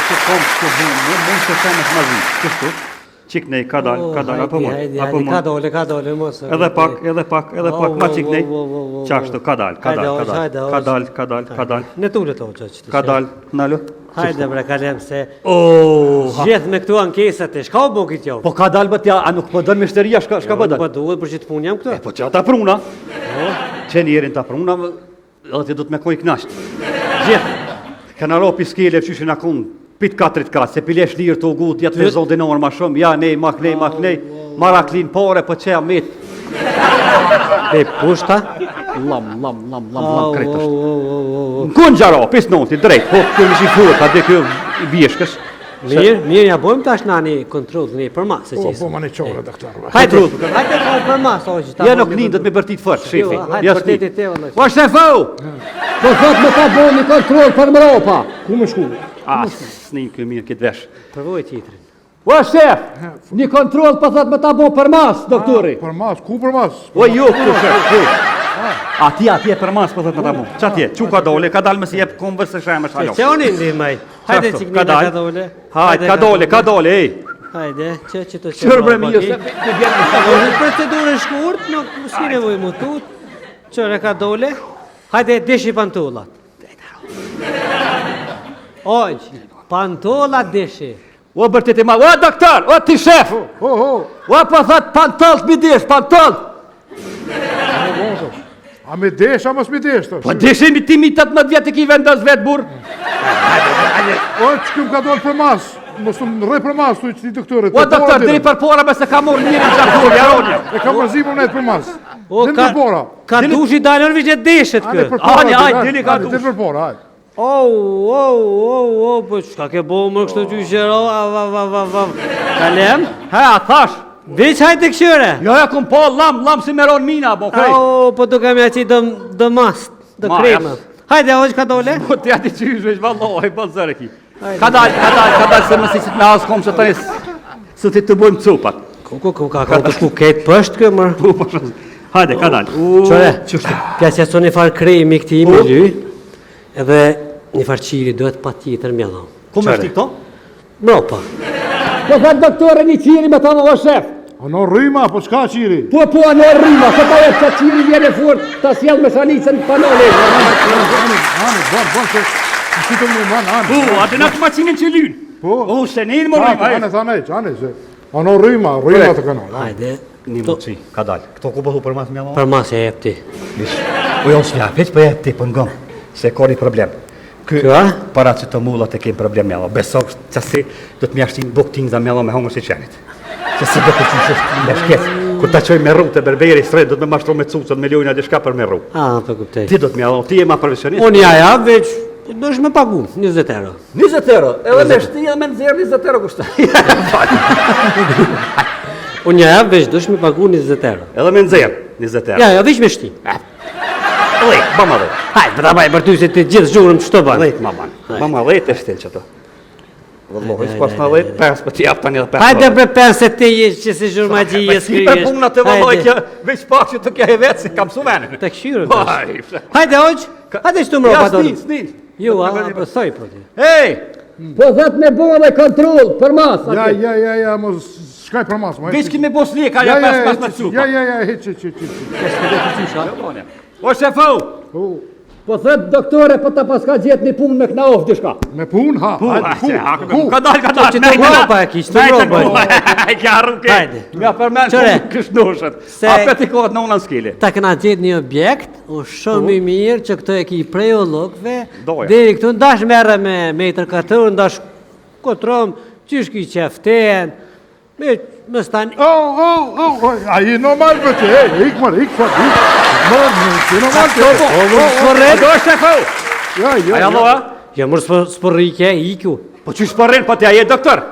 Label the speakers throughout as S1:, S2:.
S1: që kom që bunë, mund të shemë të mazi, kështu. Qik nej, ka dal, apo mund.
S2: Ka dole, mos.
S1: Edhe pak, ma qik nej. Qashtu, ka dal.
S2: Në tullet o që
S1: Ka dal, nalu.
S2: Hajde bre, kalem se gjithë me këtu ankesat e, shka o bo këtë jo?
S1: Po ka dal bët ja, a nuk po dën mishteria, shka po dën?
S2: Po duhet për që të pun jam këtu?
S1: Po që ata pruna. Që njerin ta pruna, edhe ti do të me koj knasht. Gjithë. Këna ropi skele, qyshin akun, pit 4 ka, se pilesh lirë të ugut, jetë me zonë dinor ma shumë, ja, nej, mak nej, maraklin pare, po që amit.
S2: E pushta?
S1: Lam, kretësht. Në kun gjaro, pis noti, drejt, po kjo më shifur, ka dhe kjo i vjeshkës.
S2: Mirë, ja bojmë tash nani kontrol një për mas, se qesë.
S3: Po, ma në qore, doktor.
S2: Hajde për mas, o që ta...
S1: Ja nuk nindet me bërtit fërë, shefi.
S2: Hajde për tete te, vëllë.
S1: O shefau!
S4: Po thot me ta bo një kontrol për mropa.
S3: Ku më shku?
S1: S'nin kjo mirë këtë vesh.
S2: Përvoj tjetërin.
S4: O shef, një kontrol po thot me ta bo për mas, doktori.
S3: Për mas, ku për mas?
S1: O ju, ku shef, Atje për mas po thot me ta bo. Qa tje, që ka dole me si jep kombës se shemë është halon.
S2: Që unë ndi maj? Hajde që kënina ka dole.
S1: Hajde, ka dole, ej.
S2: Hajde, që të
S1: Qërë bre mirë, se
S2: në procedurë shkurt, nuk s'ki nevoj më tut. Qërë ka dole. Hajde, deshi pantullat. Oj, pantullat deshi.
S1: O bërtit e ma, o doktor, o ti shef. O po thot pantollt mi desh, pantollt.
S3: A me desh, a mos me desh, të?
S1: Po deshim ti mi 18 vjetë ki vendos vetë burë.
S3: O, që këm ka dole për mas? Mos të rej për mas, tu i qëti doktorit.
S1: O doktor, diri për pora me se ka mor njëri që akur, jaronja.
S3: E ka mëzimu nejtë për mas.
S2: O, ka dushi dalën vishë deshet kë.
S1: Dili ka dush.
S3: Dili për pora, hajde.
S2: Po çka ke bo më kështu gjyqero, Kalem?
S1: Ha, thash.
S2: Veç hajtë këshyre?
S1: Jo, kum po, lam si meron mina, bo krej.
S2: Po të kam ja qi dë mast, dë kremë. Hajde, o që ka dole?
S1: Po të jati qysh, vallohi, po zërë ki. Ka dal, se më sisit me asë kom që të njësë, së ti të bojmë cupat.
S2: Ka të shku ketë pështë kë, mërë?
S1: Hajde, ka dal.
S2: Qore, pjasja së një farë krejmi këti imi ly, edhe një farë qiri duhet pa tjetër mjallon.
S1: Ku me shti këto?
S2: Mropa.
S4: Po thot doktore një qiri me tonë o shef.
S3: A në rrima, po qka qiri?
S4: Po, a në rrima, se ta jetë që qiri vjene fort, ta sjell me shanicën panole.
S3: Bon, që qitëm një man,
S1: Po, atë në të macinin që lynë.
S3: Po.
S1: O, se nejnë më rrima.
S3: Ane, a në rrima të kanal.
S2: Hajde.
S1: Një më qi, ka dal. Këto ku bëhu për mas me alon?
S2: Për mas e jep ti.
S1: O, jo, s'ja, veç për jep ti, për ngëm. Se ka një problem.
S2: Kë?
S1: Para që të mullat e kemë problem me alon. Beso që si do të mjashtin buk ting za me alon me hongër si qenit. Që si do të që shështë me shket. Kur ta qoj me rru të berberi sret, do të me mashtro me cucët, me ljojnë a dishka për me rru.
S2: Po kuptej.
S1: Ti do të me alon, ti e ma profesionist.
S2: Unë ja, veç, do është me pagu, 20 euro.
S1: 20 euro, edhe me shti edhe me nëzirë 20 euro kushta.
S2: Unë ja, veç, do është me pagu 20 euro.
S1: Edhe me nëzirë 20 euro.
S2: Ja, veç me shti.
S1: Lejt, bama dhe.
S2: Hajde, për ta baj për ty se ti gjithë zhurëm që të banë.
S1: Lejt, maman. Bama lejt e shtin që të. Vëllohi, s'pas në lejt, 5 për t'jap tani edhe 5.
S2: Hajde për 5 se ti jesh që si zhurma gjije
S1: Si për puna të vëlloj kjo, veç pak që të kja e vetë, si kam su venin.
S2: Të këshyrë të. Hajde, hoq, hajde që të më ropa tonë.
S1: Ja, s'nin.
S2: Ju, për thoj për ti.
S1: Hej!
S4: Po thot me bo me kontrol për mas.
S3: Ja, mos shkaj për mas.
S1: Veç ki me bos leka, ja 5 me cupa.
S3: Ja, hiç.
S1: O shefau!
S4: Po thot doktore, po ta paska gjetë një punë me këna ofë dishka.
S3: Me punë, ha.
S1: Ka dal.
S2: Që të ropa e kishë, të ropa e.
S1: Ka rruke.
S2: Hajde.
S1: Nga përmen këshnoshet. A peti kohët në unë s'kili.
S2: Ta këna gjetë një objekt, o shumë i mirë që këto e ki prejologve,
S1: Doja.
S2: deri këtu ndash merre me metër katër, ndash kotrom, qysh ki qeften, me stan...
S3: A i normal për të, ik fort. Normal të.
S1: Do shefau! Aja loa?
S2: Ja mërë s'përrike, ikju.
S1: Po që shpërrin, po t'ja je doktor?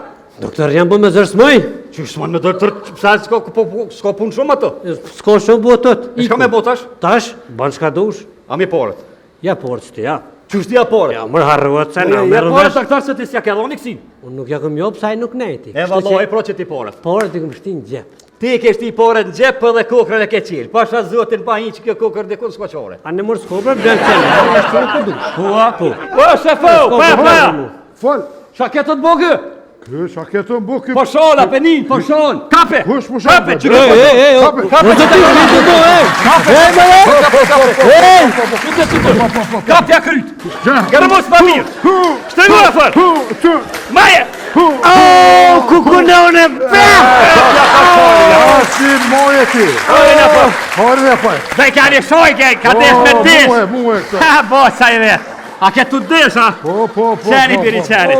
S2: Doktor, jam bu me zërsmoj?
S1: Që shman me doktor, pësa s'ko punë shumë ato?
S2: S'ko shumë bu atot.
S1: Shka me botash?
S2: Tash, ban shka dush.
S1: A mi porët?
S2: Ja porët që ti, ja.
S1: Që shti ja porët?
S2: Ja, mërë harruat se në
S1: Ja porët doktor se ti s'ja ke dhoni kësin?
S2: Unë nuk ja këm jopë, sa i nuk nejti.
S1: E valoj, pro që ti porët.
S2: Porët i këm shti në gjep.
S1: Ti ke shti porët në gjep dhe kokrën e ke qilë. Pasha zotin pa një që kjo kokrë dhe kënë s'koqore.
S2: A në mërë s'kobra, blenë qenë, a në shtë nuk dush.
S1: O, shefau, pa!
S3: Fol.
S1: Shaketot bogë!
S3: Kë, qa ketë më bukë?
S1: Po shon, apenin, po shon! Kape!
S3: Kush më
S1: Kape,
S3: shakë?
S1: Kapja kryt! Gërmos pa mirë! Shtëru e fër! Maje!
S2: Kukunone!
S3: Si moje ti! Hori dhe paj!
S1: Dhe ka një shojke, ka desh me desh!
S3: Muhe këta!
S1: Ha, bo, sa i dhe! A ke tu desh, ha?
S3: Po.
S1: Qeni, biri, qeni!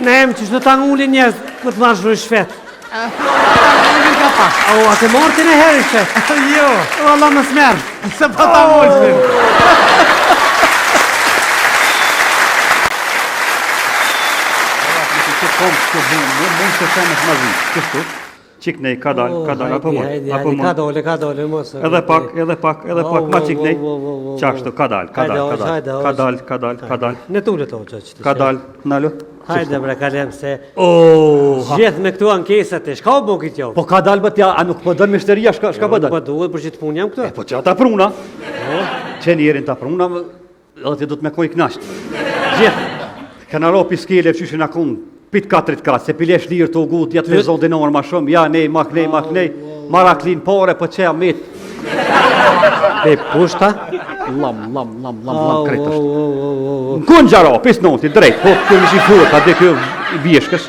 S2: Nem, që shdo ta ngulli njerëz për të marrë shru shvet. O, a të morë të në herë shvet? Jo. O, Allah më smerë. Se pa ta ngulli shvet.
S1: Mund të shemë të mazin. Kështu? Qiknej, ka dal, apo mund?
S2: Ka dole, mos.
S1: Edhe pak, ma qiknej. Qashtu, ka dal.
S2: Në tullet o që që të
S1: Ka dal, nalo.
S2: Hajde bre, kalem se gjithë me këtu ankesat e shka o bo këtë jo?
S1: Po ka dal bët ja, a nuk po dën mishteria, shka po dën?
S2: Po duhet për që të punë jam këtu?
S1: Po që ata pruna. Që njerin ta pruna, edhe ti du të me koj knasht. Gjithë. Këna ro piskele, fqyshin akun, pit katrit ka, se pilesh lirë të ugut, ja të vezon dinor ma shumë, ja nej, maknej, maraklin pare, po që amit.
S2: E pushta?
S1: Lam, kret është. Në kun gjaro, pis noti, drejt, po kjo më shifurët, a dhe kjo i bjeshkës.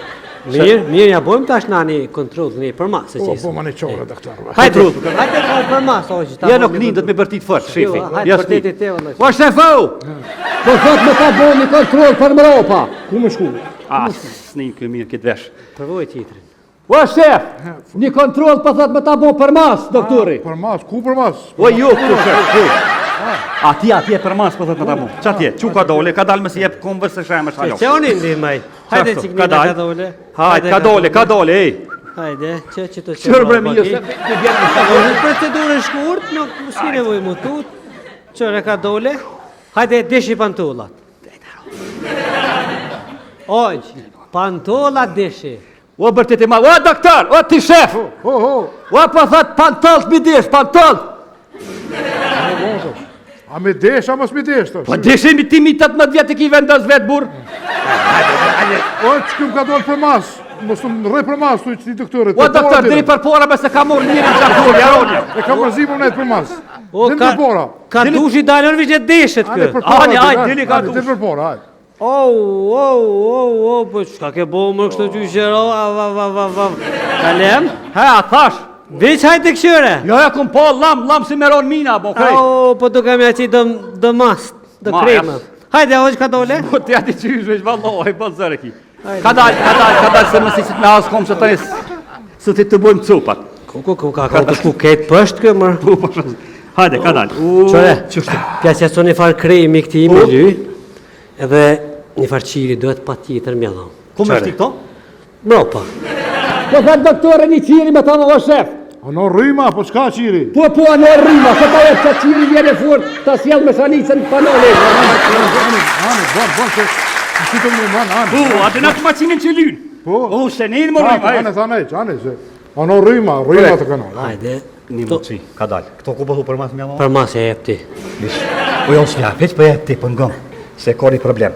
S2: Mirë, ja bojmë tash nani kontrol të një për masë, se qisë.
S3: Po, ma në qore, doktor.
S2: Hajde për masë, o që ta.
S1: Ja nuk nindët me bërtit fërë, shefi.
S2: Hajde për tete te, vëllaj.
S1: Po shefo!
S4: Po thot me ta bo një kontrol për Mropa.
S3: Ku më shku?
S1: S'nin kjo mirë këtë vesh.
S2: Përvoj titrin.
S4: O shef, një kontrol po thot me ta bo për mas, doktori.
S3: Për mas, ku për mas?
S1: O ju, ku shef, Ati e për mas, po thët me ta mu. Qa tje, që ka dole, ka dalë me si jep kumbër se shemë shalo.
S2: Që unë ndi maj? Hajde që kënina ka dole.
S1: Hajde, ka dole, ej.
S2: Hajde, që të që
S1: Qërë bre mirë, se të vjenë
S2: Në procedurën shkurt, nuk s'ki nevoj më tut. Qërë ka dole. Hajde, deshi pantullat. Oj, pantullat deshi.
S1: O bërtit e ma, o doktor, o ti shef. O po thët pantollt mi desh, pantollt.
S3: A me desh, a mos me desh, të?
S1: Po deshemi ti mi 18 vjetë e ki vendos vetë burë.
S3: O, që këmë ka dole për mas? Mos të më rej për mas, të i qëti doktorit.
S1: O doktor, diri për pora me se ka morë njëri në qakur, jaronja.
S3: E ka mërzimur nejtë për mas.
S2: O,
S3: Din për pora.
S2: ka dushi dalën vishë deshet kë.
S1: Dili ka dush.
S3: Din për pora, hajde.
S2: Po çka ke bo më kështu gjyqero, Kalem?
S1: Ha, thash.
S2: Veç hajtë këshyre.
S1: Jo, kum po, lam si meron mina, po krej.
S2: Po do kam ja qi dë mast, dë krema. Hajde, hoq ka dole?
S1: Po të jati qysh veç, vallohi, po zërë ki. Ka dal, se më si me asë kom që të njësë, së ti të bojmë cupat.
S2: Ka të shku ketë pështë kë, mërë.
S1: Hajde, ka dal.
S2: Qore, pjasja së një farë kremi këti imi ly, edhe një farë qiri duhet pa tjetër mjallon.
S1: Ku me shti këto?
S2: Mropa.
S4: Po thot doktore një qiri me ta o shef.
S3: A në rrima, po qka qiri?
S4: Po anë rrima, se pa e që qiri vjene fort, ta sjell me sanicën panole.
S3: Bon, se si të më manë,
S1: atë në të macinin që lynë.
S3: Po.
S1: Se një më rrima.
S3: Ane, se. A në rrima të kanon.
S2: Hajde.
S1: Një më qi, ka dal. Këto ku bëhu për mas mjallon?
S2: Për mas e jep ti.
S1: O jo s'ja, veç për jep ti, për ngëm. Se kori problem.